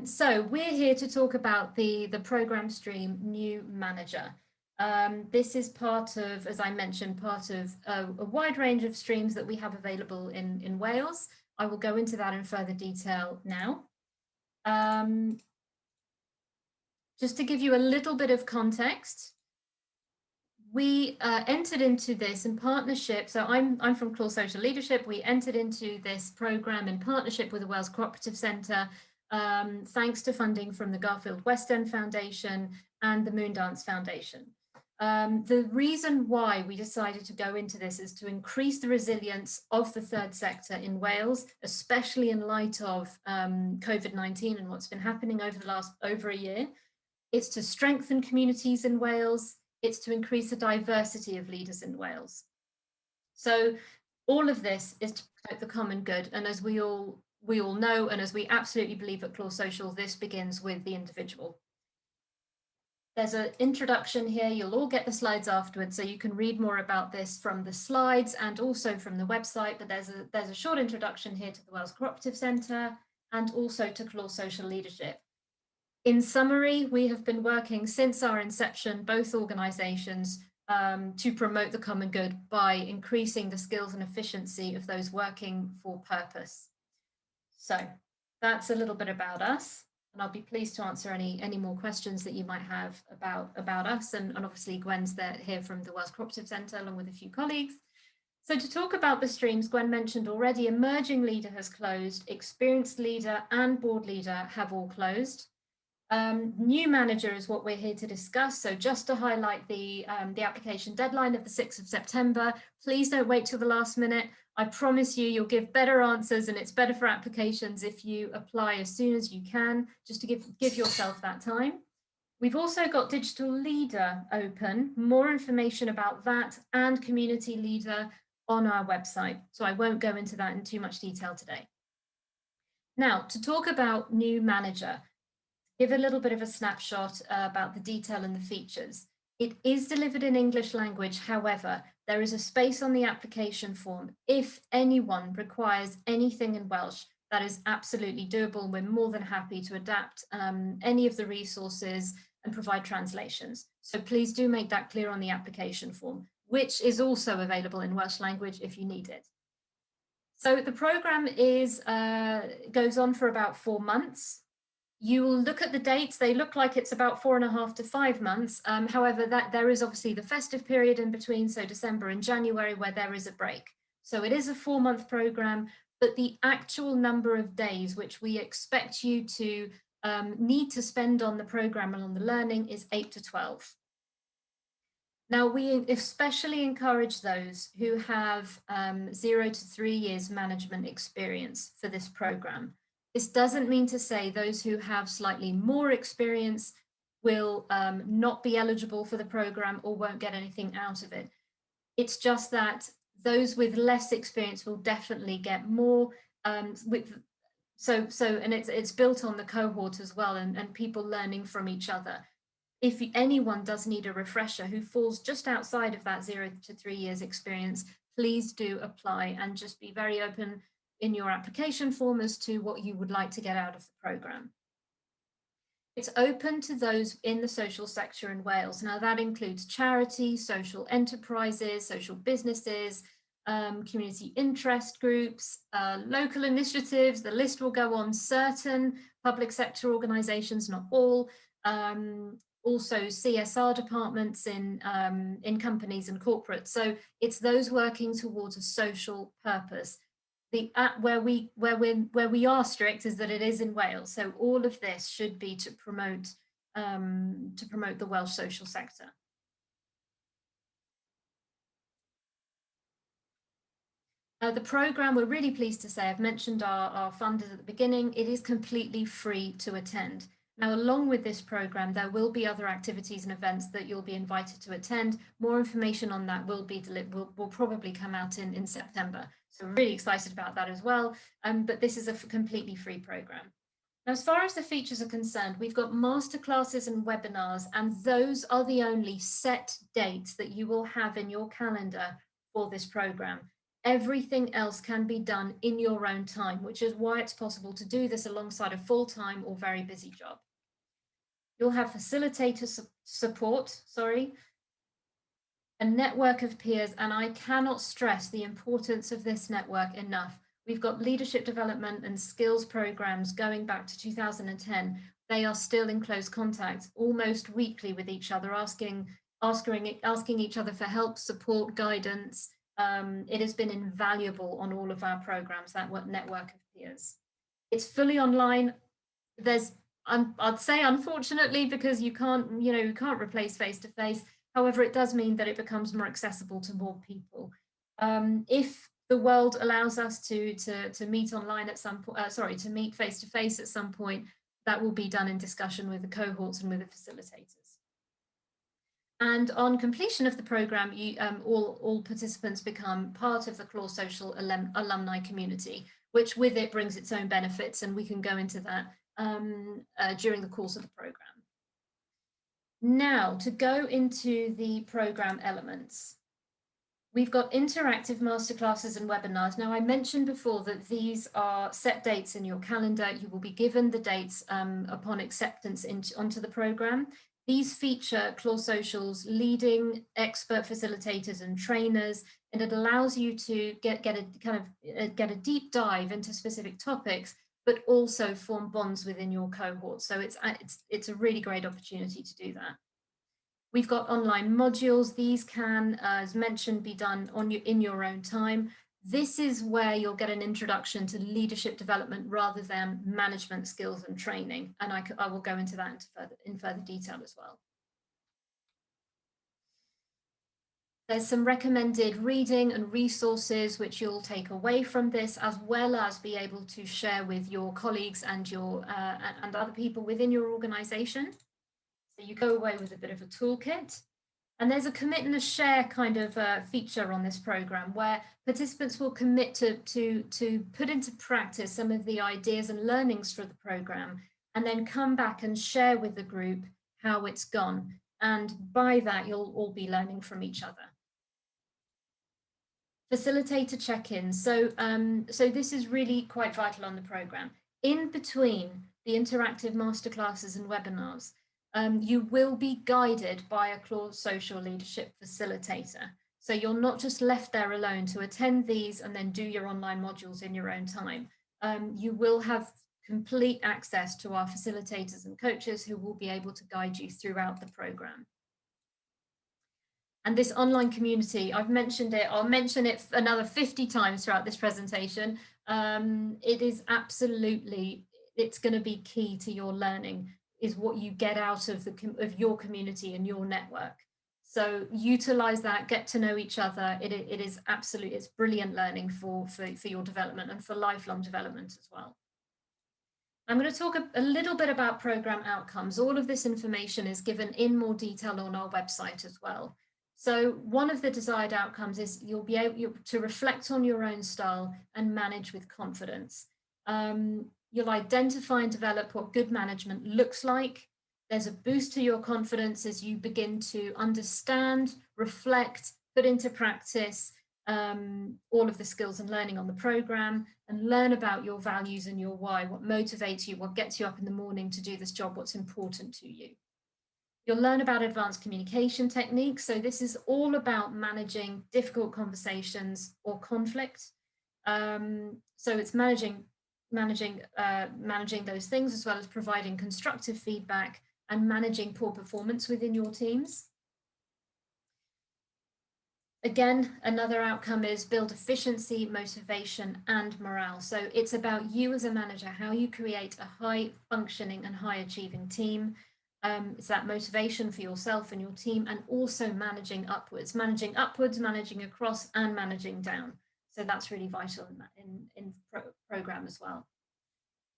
So we're here to talk about the program stream New Manager. This is part of, as I mentioned, part of a wide range of streams that we have available in Wales. I will go into that in further detail now. Just to give you a little bit of context, we entered into this in partnership. So I'm from Clore Social Leadership. We entered into this program in partnership with the Wales Co-operative Centre, thanks to funding from the Garfield West End Foundation and the Moondance Foundation. The reason why we decided to go into this is to increase the resilience of the third sector in Wales, especially in light of COVID-19 and what's been happening over a year. It's to strengthen communities in Wales. It's to increase the diversity of leaders in Wales. So all of this is to protect the common good. And as we all know, and as we absolutely believe at Clore Social, this begins with the individual. There's an introduction here. You'll all get the slides afterwards, so you can read more about this from the slides and also from the website. But there's a short introduction here to the Wales Co-operative Centre and also to Clore Social Leadership. In summary, we have been working since our inception, both organisations, to promote the common good by increasing the skills and efficiency of those working for purpose. So that's a little bit about us, and I'll be pleased to answer any more questions that you might have about us. And obviously Gwen's here from the Wales Co-operative Centre along with a few colleagues. So to talk about the streams, Gwen mentioned already, Emerging Leader has closed, Experienced Leader and Board Leader have all closed. New Manager is what we're here to discuss. So just to highlight the application deadline of the 6th of September, please don't wait till the last minute. I promise you'll give better answers, and it's better for applications if you apply as soon as you can, just to give yourself that time. We've also got Digital Leader open, more information about that and Community Leader on our website. So I won't go into that in too much detail today. Now, to talk about New Manager, give a little bit of a snapshot about the detail and the features. It is delivered in English language. However, there is a space on the application form. If anyone requires anything in Welsh, that is absolutely doable. We're more than happy to adapt any of the resources and provide translations. So please do make that clear on the application form, which is also available in Welsh language if you need it. So the program goes on for about 4 months. You will look at the dates. They look like it's about 4.5 to 5 months. However, there is obviously the festive period in between, so December and January, where there is a break. So it is a 4-month program, but the actual number of days which we expect you to need to spend on the program and on the learning is 8 to 12. Now, we especially encourage those who have 0 to 3 years management experience for this program. This doesn't mean to say those who have slightly more experience will not be eligible for the program or won't get anything out of it. It's just that those with less experience will definitely get more. And it's built on the cohort as well, and people learning from each other. If anyone does need a refresher who falls just outside of that 0 to 3 years experience, please do apply and just be very open in your application form as to what you would like to get out of the programme. It's open to those in the social sector in Wales. Now that includes charities, social enterprises, social businesses, community interest groups, local initiatives. The list will go on. Certain public sector organisations, not all. Also CSR departments in companies and corporates. So it's those working towards a social purpose. Where we are strict is that it is in Wales. So all of this should be to promote the Welsh social sector. The programme, we're really pleased to say, I've mentioned our funders at the beginning, it is completely free to attend. Now, along with this programme, there will be other activities and events that you'll be invited to attend. More information on that will probably come out in September. So we're really excited about that as well. But this is a completely free programme. Now, as far as the features are concerned, we've got masterclasses and webinars, and those are the only set dates that you will have in your calendar for this programme. Everything else can be done in your own time, which is why it's possible to do this alongside a full-time or very busy job. You'll have facilitator support, a network of peers, and I cannot stress the importance of this network enough. We've got leadership development and skills programs going back to 2010. They are still in close contact almost weekly with each other, asking each other for help, support, guidance. It has been invaluable on all of our programs, that network of peers. It's fully online. There's, I'd say unfortunately, because you can't replace face-to-face. However, it does mean that it becomes more accessible to more people. If the world allows us to meet online at some point, to meet face-to-face at some point, that will be done in discussion with the cohorts and with the facilitators. And on completion of the programme, all participants become part of the Clore Social alumni community, which with it brings its own benefits, and we can go into that during the course of the programme. Now, to go into the programme elements. We've got interactive masterclasses and webinars. Now, I mentioned before that these are set dates in your calendar. You will be given the dates upon acceptance onto the programme. These feature Clore Social's leading expert facilitators and trainers, and it allows you to get a deep dive into specific topics, but also form bonds within your cohort. So it's a really great opportunity to do that. We've got online modules. These can, as mentioned, be done in your own time. This is where you'll get an introduction to leadership development rather than management skills and training. And I will go into that in further detail as well. There's some recommended reading and resources which you'll take away from this, as well as be able to share with your colleagues and and other people within your organisation. So you go away with a bit of a toolkit. And there's a commit and a share kind of feature on this programme where participants will commit to put into practice some of the ideas and learnings for the programme, and then come back and share with the group how it's gone. And by that, you'll all be learning from each other. Facilitator check-ins. So this is really quite vital on the programme. In between the interactive masterclasses and webinars, you will be guided by a Clore Social Leadership facilitator. So you're not just left there alone to attend these and then do your online modules in your own time. You will have complete access to our facilitators and coaches who will be able to guide you throughout the programme. And this online community, I've mentioned it, I'll mention it another 50 times throughout this presentation. It is absolutely, it's going to be key to your learning, is what you get out of your community and your network. So utilize that, get to know each other. It is absolutely, it's brilliant learning for your development and for lifelong development as well. I'm going to talk a little bit about programme outcomes. All of this information is given in more detail on our website as well. So one of the desired outcomes is you'll be able to reflect on your own style and manage with confidence. You'll identify and develop what good management looks like. There's a boost to your confidence as you begin to understand, reflect, put into practice all of the skills and learning on the programme, and learn about your values and your why, what motivates you, what gets you up in the morning to do this job, what's important to you. You'll learn about advanced communication techniques. So this is all about managing difficult conversations or conflict. So it's managing those things, as well as providing constructive feedback and managing poor performance within your teams. Again, another outcome is build efficiency, motivation, and morale. So it's about you as a manager, how you create a high functioning and high achieving team. It's that motivation for yourself and your team, and also managing upwards, managing across, and managing down. So that's really vital in program as well.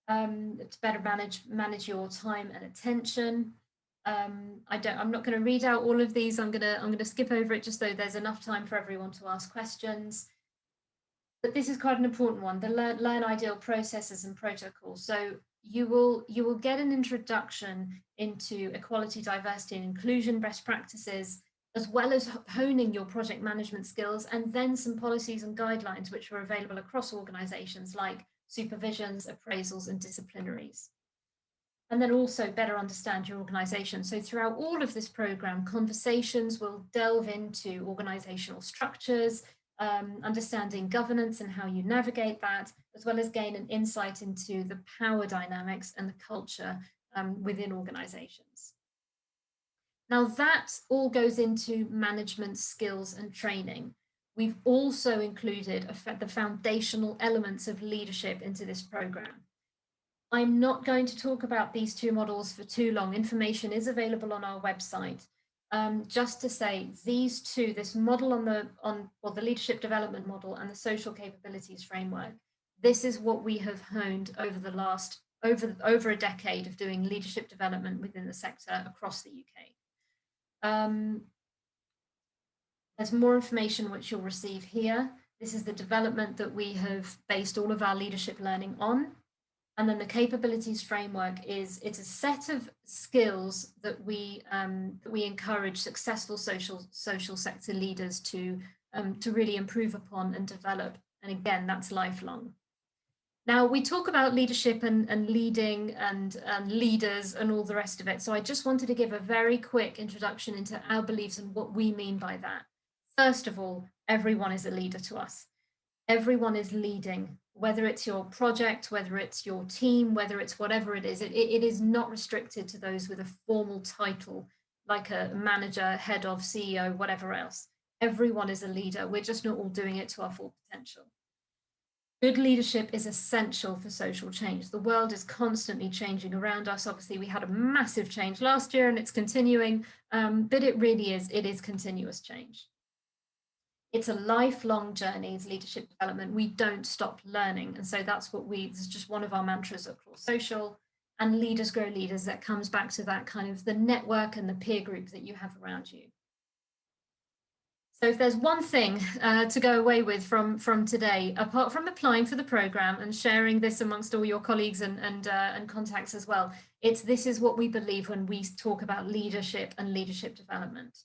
To better manage your time and attention. I'm not going to read out all of these. I'm going to skip over it just so there's enough time for everyone to ask questions. But this is quite an important one: the learn ideal processes and protocols. So you will get an introduction into equality, diversity, and inclusion best practices, as well as honing your project management skills, and then some policies and guidelines which are available across organizations like supervisions, appraisals, and disciplinaries. And then also better understand your organization. So throughout all of this program, conversations will delve into organizational structures, understanding governance and how you navigate that, as well as gain an insight into the power dynamics and the culture within organizations. Now that all goes into management skills and training. We've also included the foundational elements of leadership into this program. I'm not going to talk about these two models for too long. Information is available on our website. Just to say, these two, this model on the leadership development model and the social capabilities framework, this is what we have honed over the last over a decade of doing leadership development within the sector across the UK. There's more information which you'll receive here. This is the development that we have based all of our leadership learning on. And then the capabilities framework it's a set of skills that we encourage successful social sector leaders to really improve upon and develop. And again, that's lifelong. Now, we talk about leadership and leading and leaders and all the rest of it. So I just wanted to give a very quick introduction into our beliefs and what we mean by that. First of all, everyone is a leader to us. Everyone is leading, whether it's your project, whether it's your team, whether it's whatever it is. It is not restricted to those with a formal title, like a manager, head of, CEO, whatever else. Everyone is a leader. We're just not all doing it to our full potential. Good leadership is essential for social change. The world is constantly changing around us. Obviously, we had a massive change last year and it's continuing, but it really is, it is continuous change. It's a lifelong journey as leadership development. We don't stop learning. And so that's what this is just one of our mantras at Clore Social, and leaders grow leaders. That comes back to that kind of the network and the peer group that you have around you. So if there's one thing to go away with from today, apart from applying for the program and sharing this amongst all your colleagues and contacts as well, this is what we believe when we talk about leadership and leadership development.